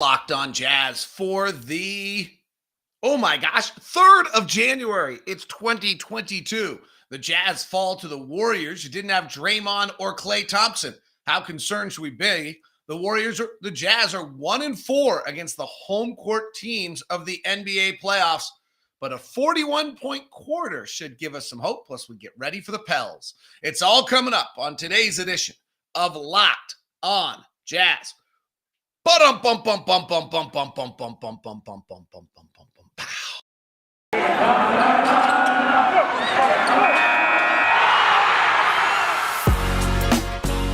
Locked on Jazz for the, 3rd of January. It's 2022. The Jazz fall to the Warriors. You didn't have Draymond or Klay Thompson. How concerned should we be? The Jazz are 1-4 against the home court teams of the NBA playoffs, but a 41-point quarter should give us some hope. Plus, we get ready for the Pels. It's all coming up on today's edition of Locked on Jazz.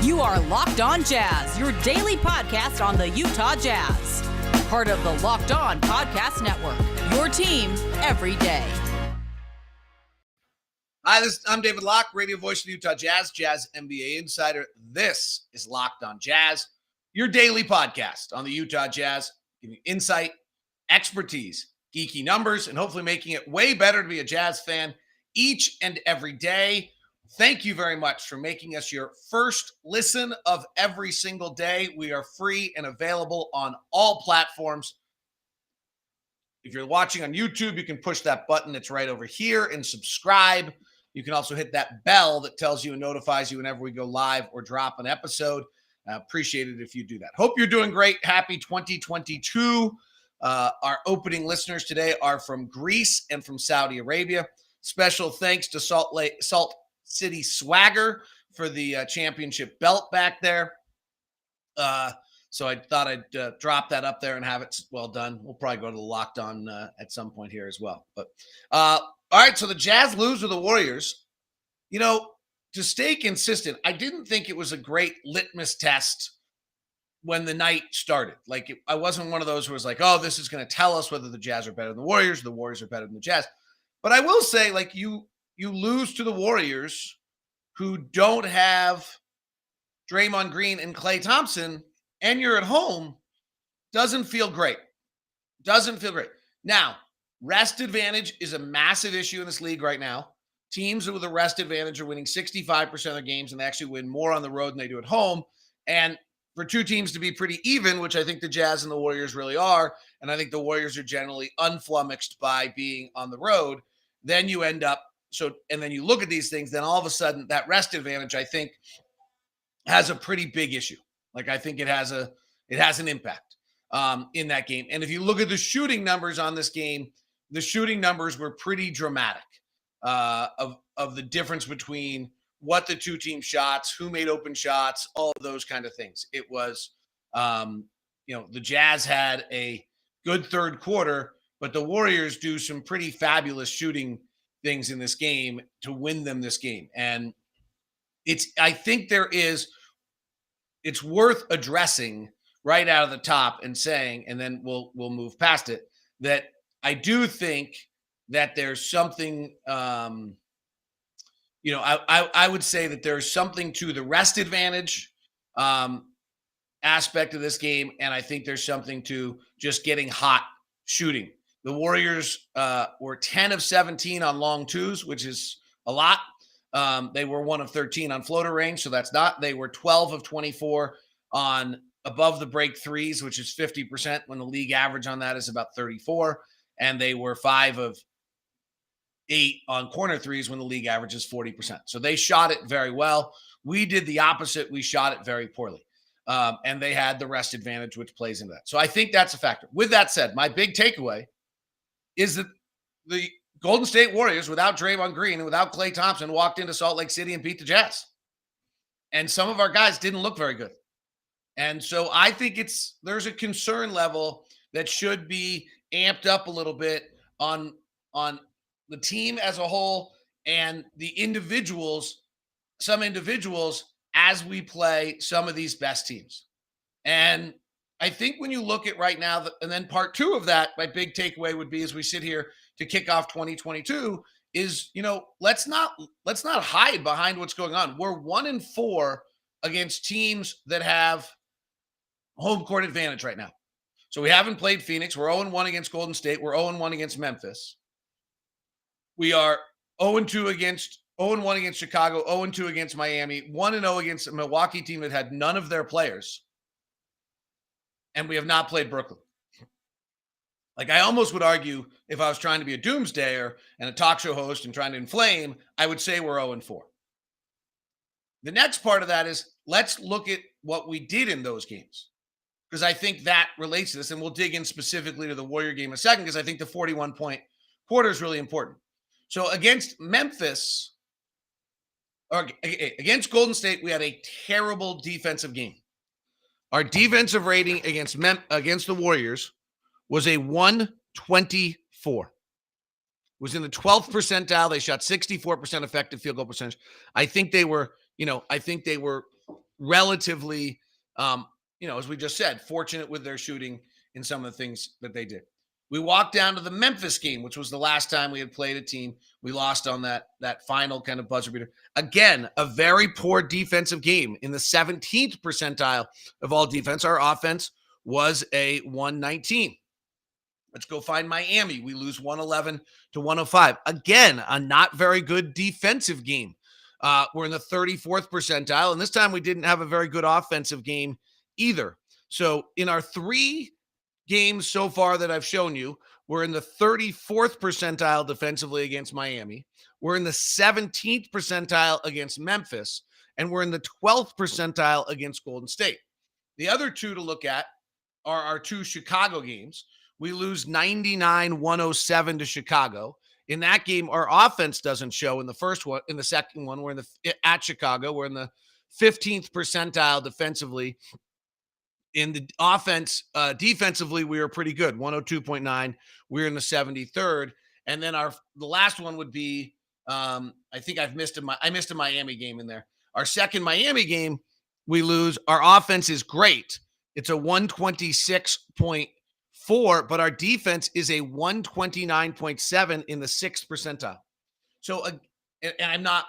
You are Locked On Jazz, your daily podcast on the Utah Jazz. Part of the Locked On Podcast Network, your team every day. Hi, I'm David Locke, radio voice of the Utah Jazz, Jazz NBA insider. This is Locked on Jazz, your daily podcast on the Utah Jazz, giving you insight, expertise, geeky numbers, and hopefully making it way better to be a Jazz fan each and every day. Thank you very much for making us your first listen of every single day. We are free and available on all platforms. If you're watching on YouTube, you can push that button that's right over here and subscribe. You can also hit that bell that tells you and notifies you whenever we go live or drop an episode. Appreciate it if you do that. Hope you're doing great. Happy 2022. Our opening listeners today are from Greece and from Saudi Arabia. Special thanks to Salt City Swagger for the championship belt back there. So I thought I'd drop that up there and have it well done. We'll probably go to the Locked On at some point here as well. But all right, so the Jazz lose to the Warriors. You know, to stay consistent, I didn't think it was a great litmus test when the night started. I wasn't one of those who was like, oh, this is going to tell us whether the Jazz are better than the Warriors, or the Warriors are better than the Jazz. But I will say, you lose to the Warriors who don't have Draymond Green and Klay Thompson, and you're at home, doesn't feel great. Now, rest advantage is a massive issue in this league right now. Teams with a rest advantage are winning 65% of their games, and they actually win more on the road than they do at home. And for two teams to be pretty even, which I think the Jazz and the Warriors really are, and I think the Warriors are generally unflummoxed by being on the road, then you end up and then you look at these things, then all of a sudden that rest advantage, I think, has a pretty big issue. I think it has an impact in that game. And if you look at the shooting numbers on this game, the shooting numbers were pretty dramatic. Of the difference between what the two team shots, who made open shots, all of those kind of things. It was, the Jazz had a good third quarter, but the Warriors do some pretty fabulous shooting things in this game to win them this game. And I think it's worth addressing right out of the top and saying, and then we'll move past it, that I do think that there's something, I would say that there's something to the rest advantage aspect of this game, and I think there's something to just getting hot shooting. The Warriors were 10 of 17 on long twos, which is a lot. They were 1 of 13 on floater range, so that's not. They were 12 of 24 on above the break threes, which is 50%, when the league average on that is about 34. And they were 5 of 8 on corner threes when the league average is 40%. So they shot it very well. We did the opposite. We shot it very poorly. And they had the rest advantage, which plays into that. So I think that's a factor. With that said, my big takeaway is that the Golden State Warriors, without Draymond Green and without Klay Thompson, walked into Salt Lake City and beat the Jazz. And some of our guys didn't look very good. And so I think there's a concern level that should be amped up a little bit on the team as a whole and the individuals, some individuals, as we play some of these best teams. And I think when you look at right now, and then part two of that, my big takeaway would be as we sit here to kick off 2022 is, let's not hide behind what's going on. We're 1-4 against teams that have home court advantage right now. So we haven't played Phoenix. We're 0-1 against Golden State. We're 0-1 against Memphis. We are 0-1 against Chicago, 0-2 against Miami, 1-0 against a Milwaukee team that had none of their players. and we have not played Brooklyn. Like, I almost would argue, if I was trying to be a doomsdayer and a talk show host and trying to inflame, I would say we're 0-4. The next part of that is, let's look at what we did in those games, because I think that relates to this, and we'll dig in specifically to the Warrior game in a second, because I think the 41-point quarter is really important. So against Memphis, or against Golden State, we had a terrible defensive game. Our defensive rating against the Warriors was a 124. Was in the 12th percentile. They shot 64% effective field goal percentage. I think they were relatively, as we just said, fortunate with their shooting in some of the things that they did. We walked down to the Memphis game, which was the last time we had played a team. We lost on that final kind of buzzer beater. Again, a very poor defensive game. In the 17th percentile of all defense, our offense was a 119. Let's go find Miami. We lose 111-105. Again, a not very good defensive game. We're in the 34th percentile, and this time we didn't have a very good offensive game either. So in our 3 games so far that I've shown you, we're in the 34th percentile defensively against Miami. We're in the 17th percentile against Memphis, and we're in the 12th percentile against Golden State. The other 2 to look at are our 2 Chicago games. We lose 99-107 to Chicago. In that game, our offense doesn't show in the first one. In the second one, we're at Chicago. We're in the 15th percentile defensively. In the offense, defensively, we were pretty good, 102.9. We're in the 73rd. And then the last one would be, I think I missed a Miami game in there. Our second Miami game, we lose. Our offense is great. It's a 126.4, but our defense is a 129.7 in the 6th percentile. So, and I'm not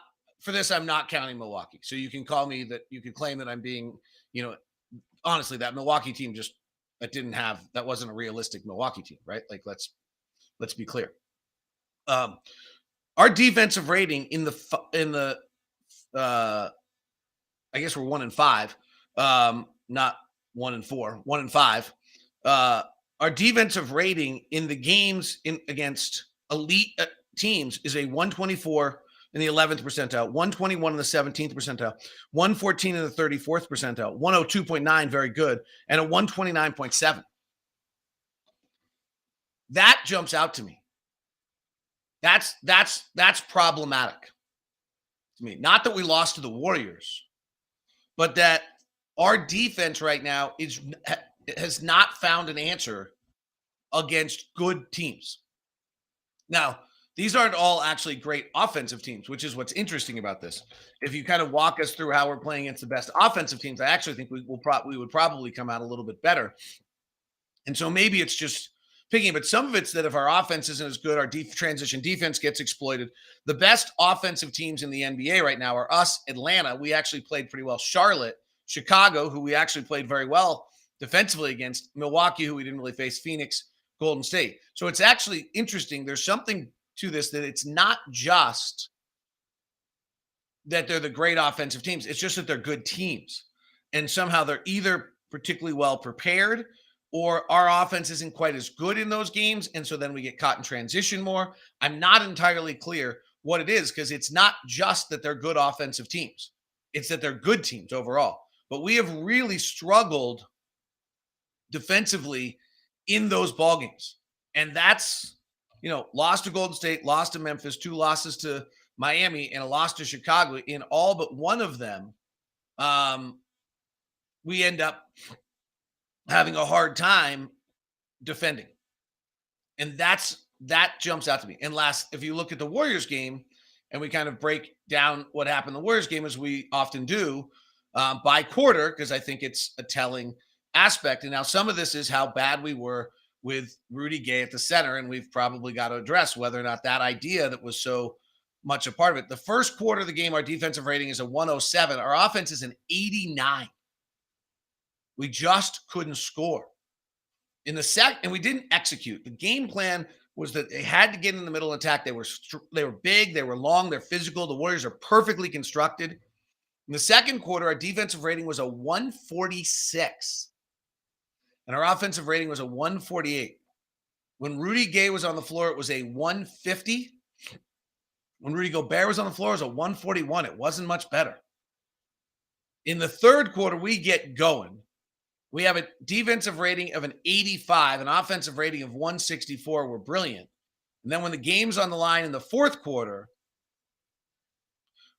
counting Milwaukee. So you can call me that. You could claim that I'm being, honestly, that Milwaukee team that wasn't a realistic Milwaukee team, right? Like, let's be clear. Our defensive rating in the I guess we're 1-5, not 1-4, 1-5. Our defensive rating in the games against elite teams is a 124 in the 11th percentile, 121 in the 17th percentile, 114 in the 34th percentile, 102.9, very good, and a 129.7. That jumps out to me. That's problematic to me. Not that we lost to the Warriors, but that our defense right now has not found an answer against good teams. Now, these aren't all actually great offensive teams, which is what's interesting about this. If you kind of walk us through how we're playing against the best offensive teams, I actually think we would probably come out a little bit better. And so maybe it's just picking, but some of it's that if our offense isn't as good, our transition defense gets exploited. The best offensive teams in the NBA right now are us, Atlanta. We actually played pretty well. Charlotte, Chicago, who we actually played very well defensively against. Milwaukee, who we didn't really face. Phoenix, Golden State. So it's actually interesting. There's something to this, that it's not just that they're the great offensive teams. It's just that they're good teams. And somehow they're either particularly well prepared, or our offense isn't quite as good in those games. And so then we get caught in transition more. I'm not entirely clear what it is, because it's not just that they're good offensive teams. It's that they're good teams overall. But we have really struggled defensively in those ball games. And that's, lost to Golden State, lost to Memphis, 2 losses to Miami, and a loss to Chicago. In all but one of them, we end up having a hard time defending. And that jumps out to me. And if you look at the Warriors game, and we kind of break down what happened in the Warriors game, as we often do, by quarter, because I think it's a telling aspect. And now some of this is how bad we were with Rudy Gay at the center, and we've probably got to address whether or not that idea that was so much a part of it. The first quarter of the game, our defensive rating is a 107. Our offense is an 89. We just couldn't score. In the second, and we didn't execute. The game plan was that they had to get in the middle and attack. They were big, they were long, they're physical. The Warriors are perfectly constructed. In the second quarter, our defensive rating was a 146. and our offensive rating was a 148. When Rudy Gay was on the floor, it was a 150. When Rudy Gobert was on the floor, it was a 141. It wasn't much better. In the third quarter, we get going. We have a defensive rating of an 85, an offensive rating of 164. We're brilliant. And then when the game's on the line in the fourth quarter,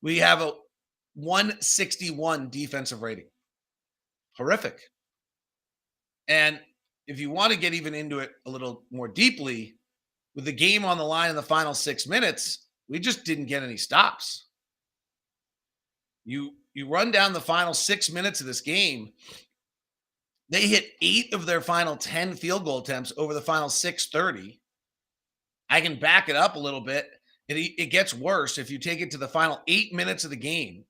we have a 161 defensive rating. Horrific. And if you want to get even into it a little more deeply, with the game on the line in the final 6 minutes, we just didn't get any stops. You run down the final 6 minutes of this game, they hit 8 of their final 10 field goal attempts over the final 6:30. I can back it up a little bit. It gets worse. If you take it to the final 8 minutes of the game,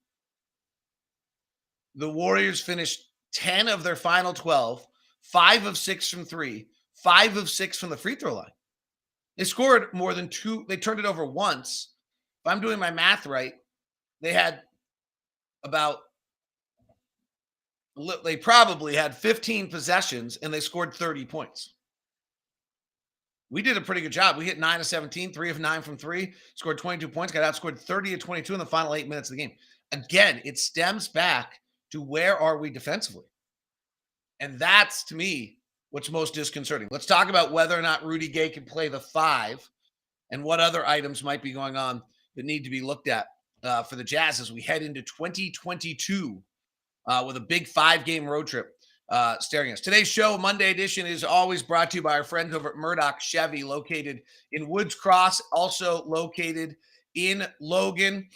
the Warriors finished 10 of their final 12, 5 of 6 from 3, 5 of 6 from the free throw line. They scored more than 2. They turned it over once. If I'm doing my math right, they probably had 15 possessions and they scored 30 points. We did a pretty good job. We hit 9 of 17, 3 of 9 from 3, scored 22 points, got outscored 30 of 22 in the final 8 minutes of the game. Again, it stems back to where are we defensively? And that's, to me, what's most disconcerting. Let's talk about whether or not Rudy Gay can play the 5 and what other items might be going on that need to be looked at for the Jazz as we head into 2022 with a big 5-game road trip staring us. Today's show, Monday edition, is always brought to you by our friends over at Murdoch Chevy, located in Woods Cross, also located in Logan.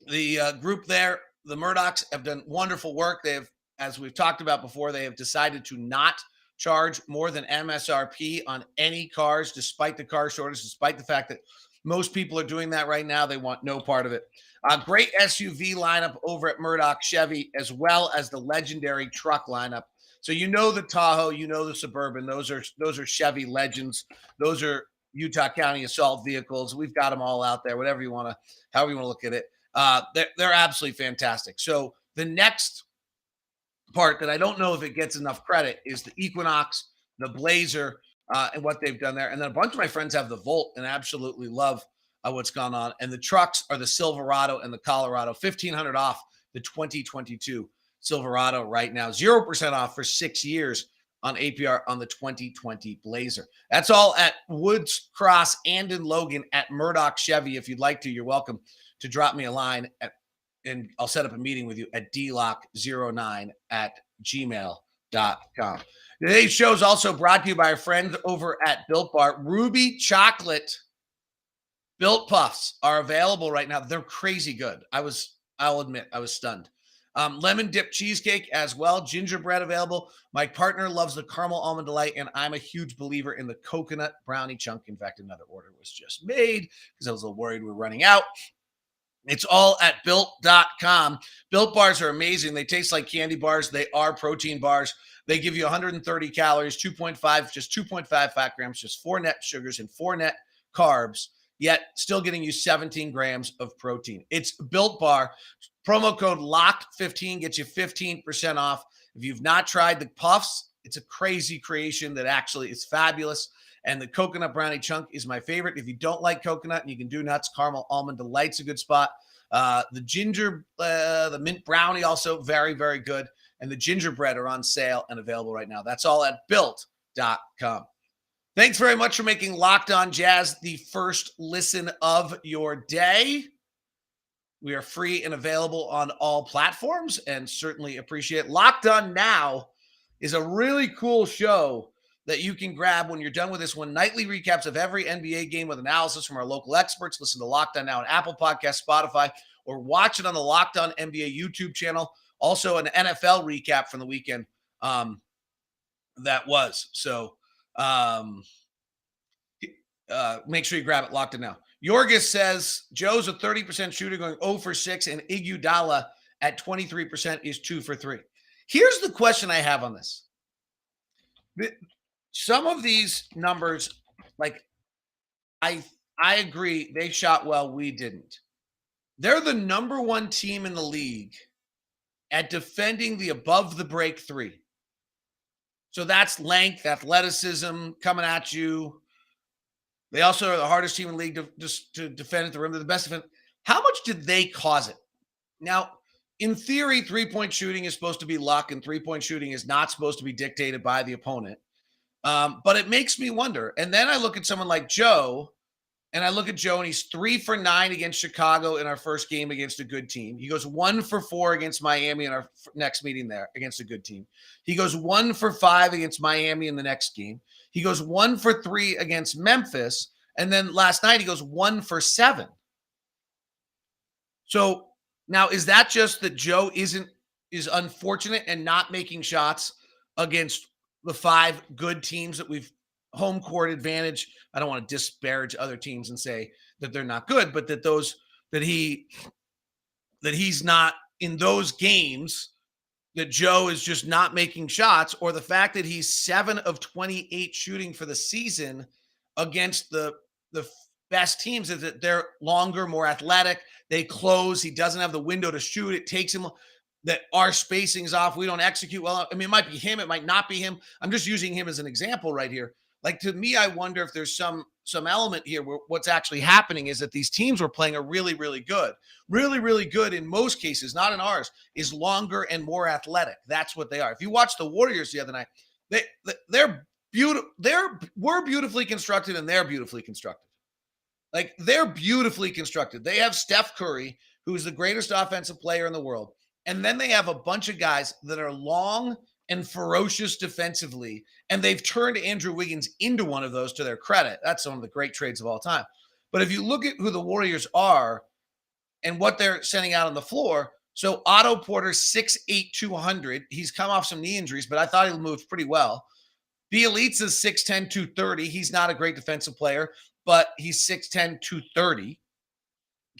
The group there, the Murdochs, have done wonderful work. They have, as we've talked about before, they have decided to not charge more than MSRP on any cars, despite the car shortage, despite the fact that most people are doing that right now. They want no part of it. Great SUV lineup over at Murdoch Chevy, as well as the legendary truck lineup. So you know the Tahoe, you know the Suburban. Those are Chevy legends. Those are Utah County assault vehicles. We've got them all out there. However you want to look at it. They're absolutely fantastic. So the next part that I don't know if it gets enough credit is the Equinox, the Blazer, and what they've done there. And then a bunch of my friends have the Volt and absolutely love what's gone on. And the trucks are the Silverado and the Colorado. $1,500 off the 2022 Silverado right now. 0% off for 6 years on APR on the 2020 Blazer. That's all at Woods Cross and in Logan at Murdoch Chevy. If you'd like to, you're welcome to drop me a line and I'll set up a meeting with you at dlock09@gmail.com. Today's show is also brought to you by our friends over at Built Bar. Ruby Chocolate Built Puffs are available right now. They're crazy good. I'll admit, I was stunned. Lemon dip cheesecake as well. Gingerbread available. My partner loves the caramel almond delight, and I'm a huge believer in the coconut brownie chunk. In fact, another order was just made because I was a little worried we were running out. It's all at built.com. Built bars are amazing. They taste like candy bars. They are protein bars. They give you 130 calories, 2.5 fat grams, just 4 net sugars and 4 net carbs, yet still getting you 17 grams of protein. It's Built Bar. Promo code LOCK15 gets you 15% off. If you've not tried the puffs, it's a crazy creation that actually is fabulous. And the coconut brownie chunk is my favorite. If you don't like coconut and you can do nuts, caramel almond delight's a good spot. The mint brownie also very, very good. And the gingerbread are on sale and available right now. That's all at built.com. Thanks very much for making Locked On Jazz the first listen of your day. We are free and available on all platforms and certainly appreciate it. Locked On Now is a really cool show that you can grab when you're done with this one. Nightly recaps of every NBA game with analysis from our local experts. Listen to Locked On Now on Apple Podcasts, Spotify, or watch it on the Locked On NBA YouTube channel. Also an NFL recap from the weekend that was. So make sure you grab it. Locked On Now. Yorgis says Joe's a 30% shooter going 0 for 6, and Iguodala at 23% is 2 for 3. Here's the question I have on this. Some of these numbers, like I agree, they shot well, we didn't. They're the number 1 team in the league at defending the above the break 3. So that's length, athleticism coming at you. They also are the hardest team in the league to defend at the rim. They're the best defense. How much did they cause it? Now, in theory, three-point shooting is supposed to be luck, and three-point shooting is not supposed to be dictated by the opponent. But it makes me wonder. And then I look at someone like Joe, and I look at Joe, and he's 3 for 9 against Chicago in our first game against a good team. He goes 1 for 4 against Miami in our next meeting there against a good team. He goes 1 for 5 against Miami in the next game. He goes 1 for 3 against Memphis. And then last night he goes 1 for 7. So now is that just that Joe is unfortunate and not making shots against the 5 good teams that we've home court advantage? I don't want to disparage other teams and say that they're not good, but that he's not in those games, that Joe is just not making shots, or the fact that he's 7 of 28 shooting for the season against the best teams, is that they're longer, more athletic. They close. He doesn't have the window to shoot. It takes him, that our spacing is off. We don't execute well. I mean, it might be him. It might not be him. I'm just using him as an example right here. Like, to me, I wonder if there's some element here where what's actually happening is that these teams we're playing are really, really good. Really, really good in most cases, not in ours, is longer and more athletic. That's what they are. If you watch the Warriors the other night, they're beautiful. We're beautifully constructed, and they're beautifully constructed. Like, they're beautifully constructed. They have Steph Curry, who's the greatest offensive player in the world. And then they have a bunch of guys that are long and ferocious defensively. And they've turned Andrew Wiggins into one of those, to their credit. That's one of the great trades of all time. But if you look at who the Warriors are and what they're sending out on the floor, so Otto Porter, 6'8", 200. He's come off some knee injuries, but I thought he moved pretty well. Bielitsa's 6'10", 230. He's not a great defensive player, but he's 6'10", 230.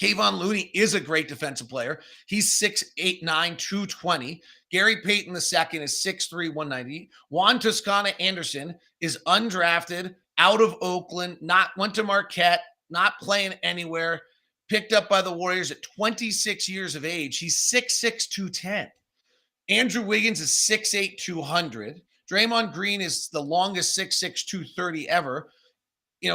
Kayvon Looney is a great defensive player. He's 6'8", 220. Gary Payton II is 6'3", 190. Juan Toscano Anderson is undrafted, out of Oakland, went to Marquette, not playing anywhere, picked up by the Warriors at 26 years of age. He's 6'6", 210. Andrew Wiggins is 6'8", 200. Draymond Green is the longest 6'6", 230 ever.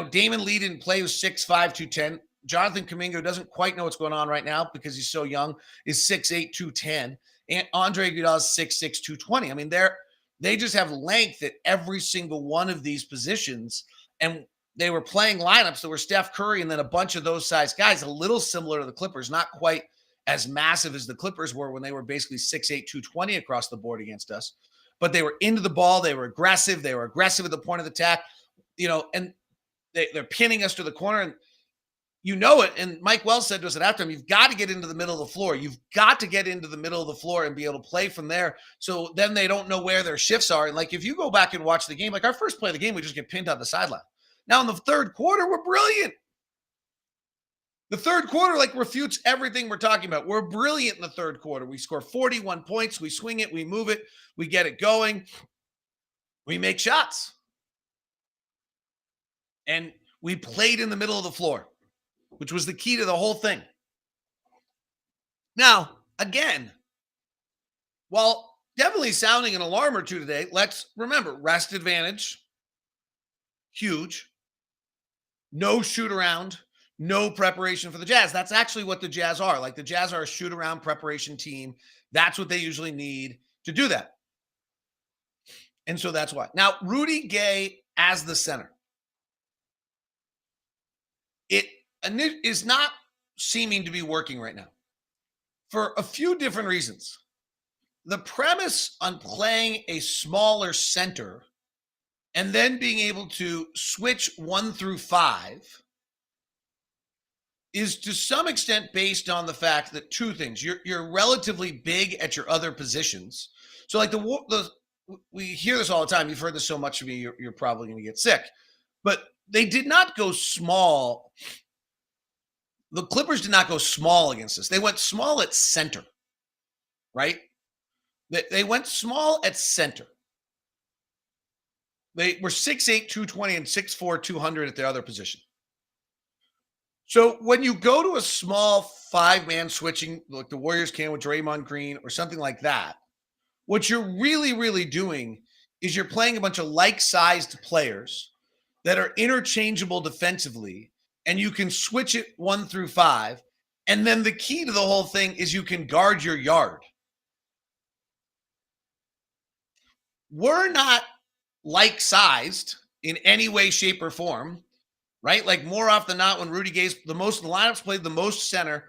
Damon Lee didn't play, was 6'5", 210. Jonathan Kuminga doesn't quite know what's going on right now because he's so young, is 6'8", 210. And Andre Iguodala is 6'6", 220. I mean, they just have length at every single one of these positions. And they were playing lineups that were Steph Curry and then a bunch of those size guys, a little similar to the Clippers, not quite as massive as the Clippers were when they were basically 6'8", 220 across the board against us. But they were into the ball. They were aggressive. They were aggressive at the point of attack, and they're pinning us to the corner. And it. And Mike Wells said to us at halftime, you've got to get into the middle of the floor. You've got to get into the middle of the floor and be able to play from there. So then they don't know where their shifts are. And like, if you go back and watch the game, like our first play of the game, we just get pinned on the sideline. Now in the third quarter, we're brilliant. The third quarter, refutes everything we're talking about. We're brilliant in the third quarter. We score 41 points. We swing it. We move it. We get it going. We make shots. And we played in the middle of the floor, which was the key to the whole thing. Now, again, while definitely sounding an alarm or two today, let's remember, rest advantage, huge. No shoot around, no preparation for the Jazz. That's actually what the Jazz are. Like, the Jazz are a shoot around preparation team. That's what they usually need to do that. And so that's why. Now, Rudy Gay as the center. It is not seeming to be working right now for a few different reasons. The premise on playing a smaller center and then being able to switch 1 through 5 is to some extent based on the fact that two things. You're relatively big at your other positions. So like we hear this all the time. You've heard this so much from me, you're probably going to get sick. But they did not go small. The Clippers did not go small against us. They went small at center, right? They went small at center. They were 6'8", 220 and 6'4", 200 at their other position. So when you go to a small 5-man switching, like the Warriors can with Draymond Green or something like that, what you're really, really doing is you're playing a bunch of like-sized players that are interchangeable defensively, and you can switch it 1 through 5. And then the key to the whole thing is you can guard your yard. We're not like-sized in any way, shape, or form, right? Like more often than not, when Rudy Gay's the lineups played the most center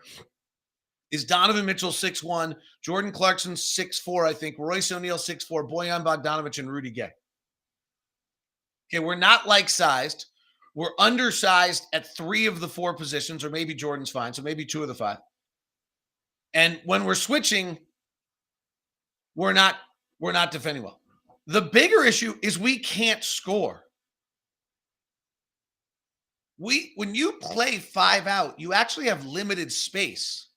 is Donovan Mitchell 6'1", Jordan Clarkson 6'4", I think, Royce O'Neal 6'4", Bojan Bogdanovic, and Rudy Gay. Okay, we're not like-sized. We're undersized at 3 of the 4 positions, or maybe Jordan's fine, so maybe 2 of the 5. And when we're switching, we're not defending well. The bigger issue is we can't score. When you play 5 out, you actually have limited space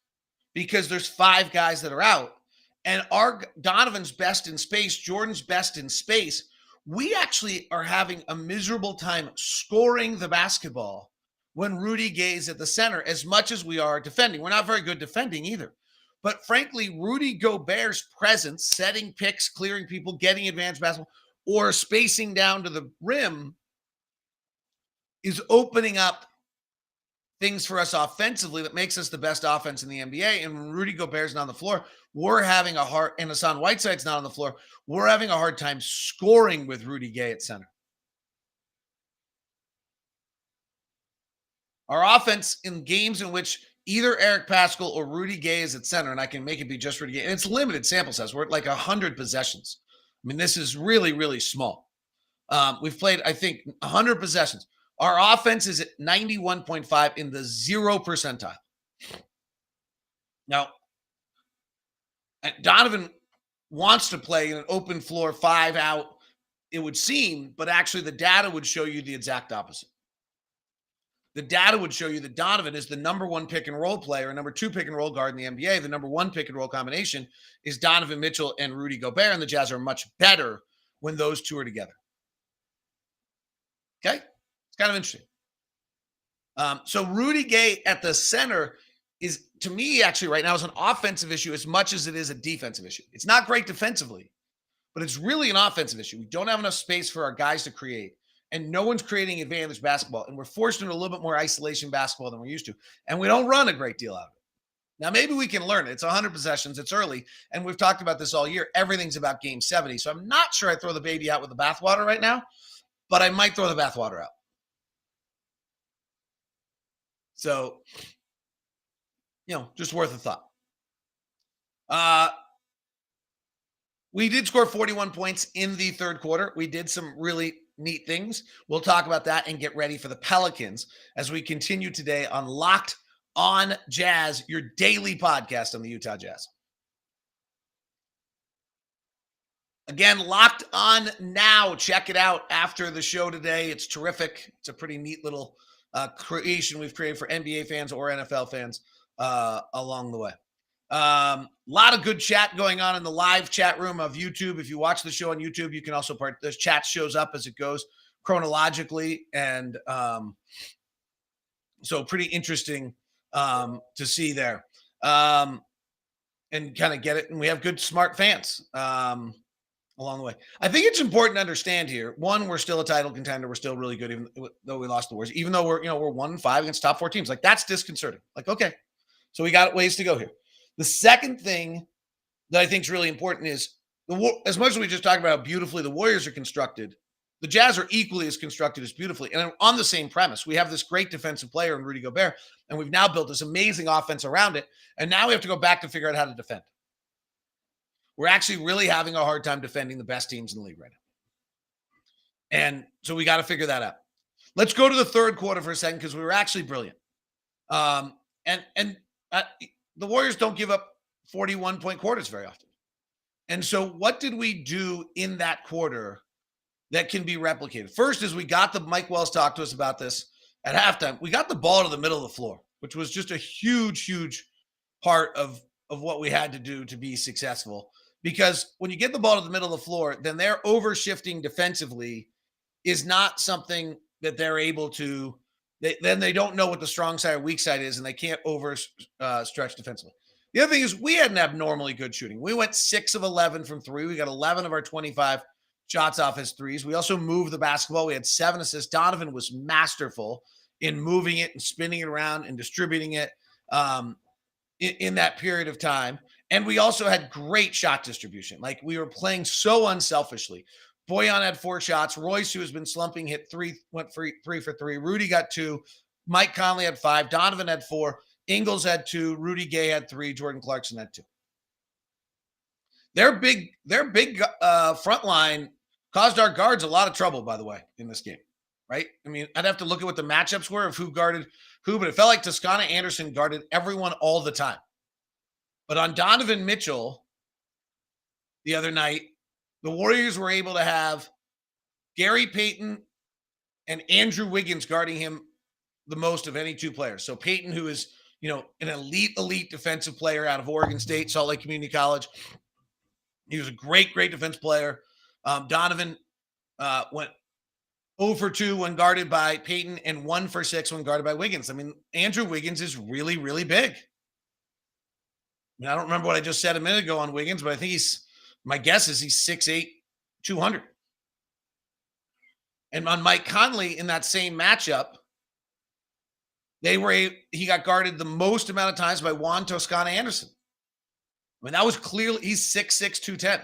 because there's 5 guys that are out. And Donovan's best in space, Jordan's best in space. We actually are having a miserable time scoring the basketball when Rudy Gay's at the center as much as we are defending. We're not very good defending either. But frankly, Rudy Gobert's presence, setting picks, clearing people, getting advanced basketball, or spacing down to the rim is opening up things for us offensively that makes us the best offense in the NBA. And when Rudy Gobert's not on the floor, we're having a hard, and Hassan Whiteside's not on the floor, we're having a hard time scoring with Rudy Gay at center. Our offense in games in which either Eric Paschall or Rudy Gay is at center, and I can make it be just Rudy Gay, and it's limited sample size. We're at like 100 possessions. I mean, this is really, really small. We've played, I think, 100 possessions. Our offense is at 91.5 in the 0 percentile. Now, Donovan wants to play in an open floor 5 out, it would seem, but actually the data would show you the exact opposite. The data would show you that Donovan is the number 1 pick and roll player, number 2 pick and roll guard in the NBA. The number 1 pick and roll combination is Donovan Mitchell and Rudy Gobert, and the Jazz are much better when those two are together. Okay? It's kind of interesting. So Rudy Gay at the center is, to me, actually right now is an offensive issue as much as it is a defensive issue. It's not great defensively, but it's really an offensive issue. We don't have enough space for our guys to create, and no one's creating advantage basketball, and we're forced into a little bit more isolation basketball than we're used to, and we don't run a great deal out of it. Now, maybe we can learn it. It's 100 possessions. It's early, and we've talked about this all year. Everything's about game 70, so I'm not sure I throw the baby out with the bathwater right now, but I might throw the bathwater out. So, just worth a thought. We did score 41 points in the third quarter. We did some really neat things. We'll talk about that and get ready for the Pelicans as we continue today on Locked on Jazz, your daily podcast on the Utah Jazz. Again, Locked On Now. Check it out after the show today. It's terrific. It's a pretty neat little creation we've created for NBA fans or NFL fans along the way. A lot of good chat going on in the live chat room of YouTube. If you watch the show on YouTube, you can also the chat shows up as it goes chronologically. And so pretty interesting to see there and kind of get it. And we have good, smart fans along the way. I think it's important to understand here. One, we're still a title contender. We're still really good, even though we lost the Warriors, even though we're 1-5 against top 4 teams. Like, that's disconcerting. Like, okay, so we got ways to go here. The second thing that I think is really important is as much as we just talked about how beautifully the Warriors are constructed, the Jazz are equally as constructed as beautifully. And on the same premise, we have this great defensive player in Rudy Gobert, and we've now built this amazing offense around it. And now we have to go back to figure out how to defend. We're actually really having a hard time defending the best teams in the league right now. And so we got to figure that out. Let's go to the third quarter for a second because we were actually brilliant. The Warriors don't give up 41-point quarters very often. And so what did we do in that quarter that can be replicated? First is Mike Wells talked to us about this at halftime. We got the ball to the middle of the floor, which was just a huge, huge part of what we had to do to be successful. Because when you get the ball to the middle of the floor, then their overshifting defensively is not something that they're able to. Then they don't know what the strong side or weak side is, and they can't stretch defensively. The other thing is we had an abnormally good shooting. We went 6 of 11 from 3. We got 11 of our 25 shots off his threes. We also moved the basketball. We had 7 assists. Donovan was masterful in moving it and spinning it around and distributing it in that period of time. And we also had great shot distribution. Like, we were playing so unselfishly. Boyan had 4 shots. Royce, who has been slumping, hit 3, went for 3 for 3. Rudy got 2. Mike Conley had 5. Donovan had 4. Ingles had 2. Rudy Gay had 3. Jordan Clarkson had 2. Their big front line caused our guards a lot of trouble, by the way, in this game, right? I mean, I'd have to look at what the matchups were of who guarded who, but it felt like Toscana Anderson guarded everyone all the time. But on Donovan Mitchell the other night, the Warriors were able to have Gary Payton and Andrew Wiggins guarding him the most of any 2 players. So Payton, who is, an elite defensive player out of Oregon State, Salt Lake Community College. He was a great defense player. Donovan went 0 for 2 when guarded by Payton and 1 for 6 when guarded by Wiggins. I mean, Andrew Wiggins is really, really big. I mean, I don't remember what I just said a minute ago on Wiggins, but I think my guess is he's 6'8", 200. And on Mike Conley in that same matchup, he got guarded the most amount of times by Juan Toscana Anderson. I mean, that was clearly, he's 6'6", 210.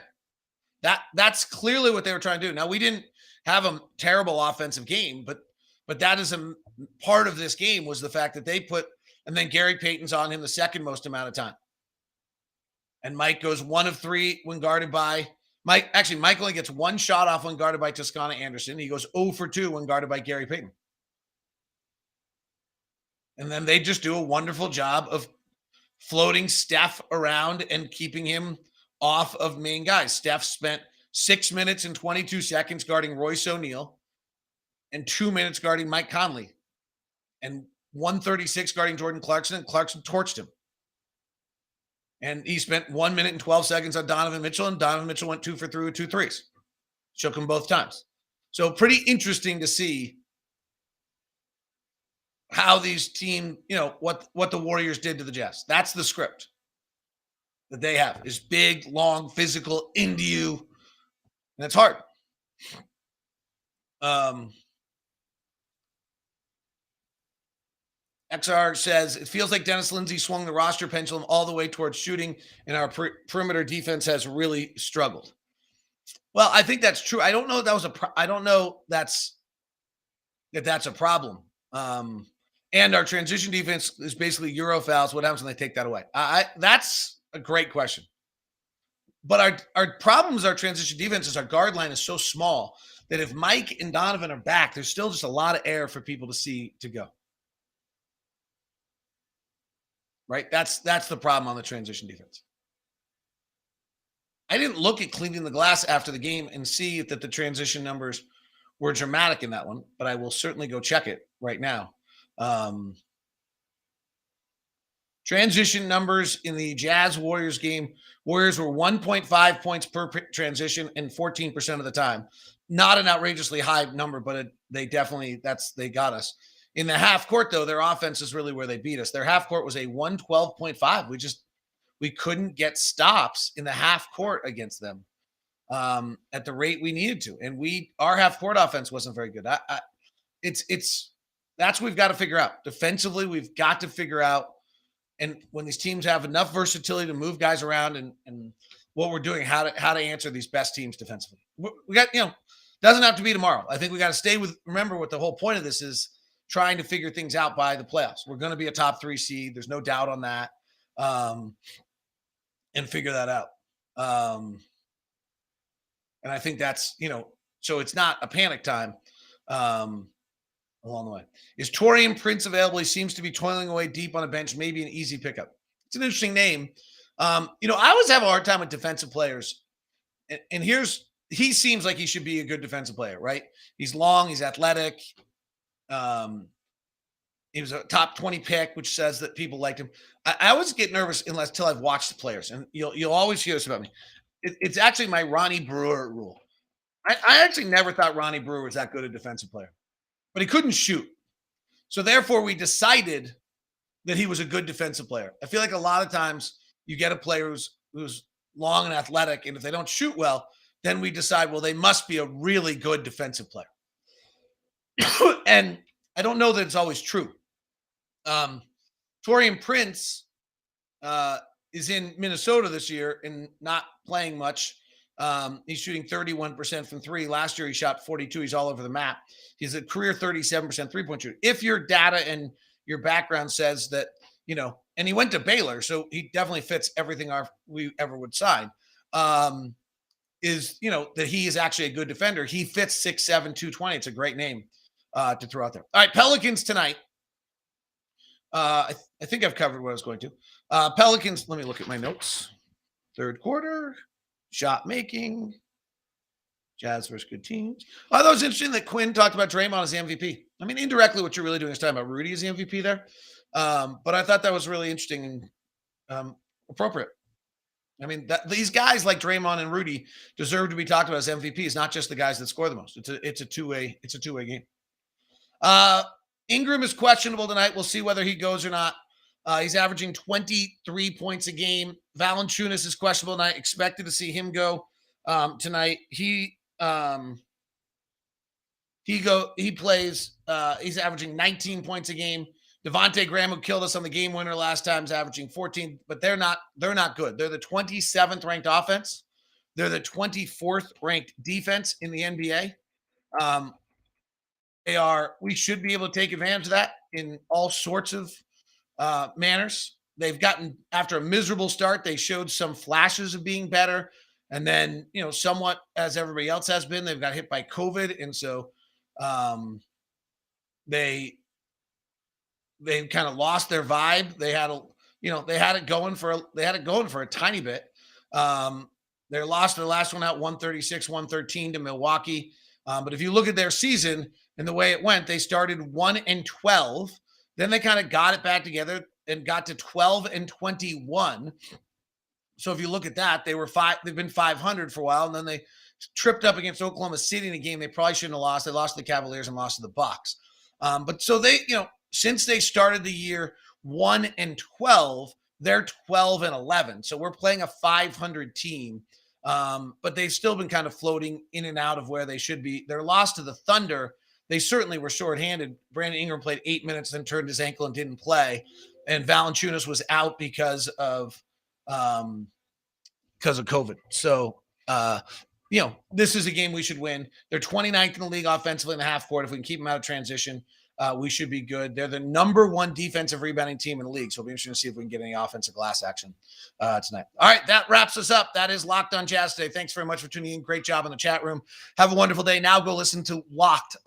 That's clearly what they were trying to do. Now, we didn't have a terrible offensive game, but that is a part of this game, was the fact that they put, and then Gary Payton's on him the second most amount of time. And Mike goes 1 of 3 when guarded by Mike. Actually, Mike only gets 1 shot off when guarded by Toscana Anderson. He goes 0 for 2 when guarded by Gary Payton. And then they just do a wonderful job of floating Steph around and keeping him off of main guys. Steph spent 6 minutes and 22 seconds guarding Royce O'Neal and 2 minutes guarding Mike Conley and 136 guarding Jordan Clarkson, and Clarkson torched him. And he spent 1 minute and 12 seconds on Donovan Mitchell, and Donovan Mitchell went 2 for 3 with 2 threes. Shook him both times. So pretty interesting to see how these team, what the Warriors did to the Jazz. That's the script that they have, is big, long, physical, into you. And it's hard. XR says, it feels like Dennis Lindsay swung the roster pendulum all the way towards shooting, and our perimeter defense has really struggled. Well, I think that's true. I don't know I don't know that's a problem. And our transition defense is basically Euro fouls. What happens when they take that away? That's a great question. But our problem is our transition defense is our guard line is so small that if Mike and Donovan are back, there's still just a lot of air for people to see to go. Right? That's the problem on the transition defense. I didn't look at cleaning the glass after the game and see that the transition numbers were dramatic in that one, but I will certainly go check it right now. Transition numbers in the Jazz Warriors game. Warriors were 1.5 points per transition and 14% of the time. Not an outrageously high number, but they got us. In the half court, though, their offense is really where they beat us. Their half court was a 112.5. We couldn't get stops in the half court against them at the rate we needed to. And our half court offense wasn't very good. That's what we've got to figure out. Defensively, we've got to figure out. And when these teams have enough versatility to move guys around and what we're doing, how to answer these best teams defensively. We got, doesn't have to be tomorrow. I think we got to remember what the whole point of this is, trying to figure things out by the playoffs. We're going to be a top 3 seed. There's no doubt on that. And figure that out. And I think that's, so it's not a panic time along the way. Is Taurean Prince available? He seems to be toiling away deep on a bench, maybe an easy pickup. It's an interesting name. I always have a hard time with defensive players. And he seems like he should be a good defensive player, right? He's long, he's athletic. He was a top 20 pick, which says that people liked him. I always get nervous till I've watched the players, and you'll always hear this about me. It's actually my Ronnie Brewer rule. I actually never thought Ronnie Brewer was that good a defensive player, but he couldn't shoot. So therefore, we decided that he was a good defensive player. I feel like a lot of times you get a player who's long and athletic, and if they don't shoot well, then we decide, well, they must be a really good defensive player. And I don't know that it's always true. Taurean Prince is in Minnesota this year and not playing much. He's shooting 31% from three. Last year, he shot 42. He's all over the map. He's a career 37% three-point shooter. If your data and your background says that, and he went to Baylor, so he definitely fits everything we ever would sign, that he is actually a good defender. He fits 6'7", 220. It's a great name to throw out there. All right, Pelicans tonight. I think I've covered what I was going to. Pelicans, let me look at my notes. Third quarter, shot making, Jazz versus good teams. I thought it was interesting that Quinn talked about Draymond as the MVP. I mean, indirectly, what you're really doing is talking about Rudy as the MVP there. But I thought that was really interesting and appropriate. I mean, these guys like Draymond and Rudy deserve to be talked about as MVPs, not just the guys that score the most. It's a two-way game. Ingram is questionable tonight. We'll see whether he goes or not. He's averaging 23 points a game. Valanciunas is questionable tonight. Expected to see him go tonight. He plays. He's averaging 19 points a game. Devontae Graham, who killed us on the game winner last time, is averaging 14. But they're not good. They're the 27th ranked offense. They're the 24th ranked defense in the NBA. We should be able to take advantage of that in all sorts of manners. They've gotten, after a miserable start, they showed some flashes of being better. And then, somewhat as everybody else has been, they've got hit by COVID. And so they kind of lost their vibe. They had it going for a tiny bit. They lost their last one out 136-113 to Milwaukee. But if you look at their season and the way it went, they started 1-12. Then they kind of got it back together and got to 12-21. So if you look at that, they've been 500 for a while, and then they tripped up against Oklahoma City in a game they probably shouldn't have lost. They lost to the Cavaliers and lost to the Bucks. But so they, since they started the year 1-12, they're 12-11. So we're playing a 500 team. But they've still been kind of floating in and out of where they should be. Their loss to the Thunder, they certainly were shorthanded. Brandon Ingram played 8 minutes, then turned his ankle and didn't play. And Valanciunas was out because of COVID. So, this is a game we should win. They're 29th in the league offensively in the half court. If we can keep them out of transition, we should be good. They're the number one defensive rebounding team in the league. So it'll be interesting to see if we can get any offensive glass action tonight. All right, that wraps us up. That is Locked on Jazz today. Thanks very much for tuning in. Great job in the chat room. Have a wonderful day. Now go listen to Locked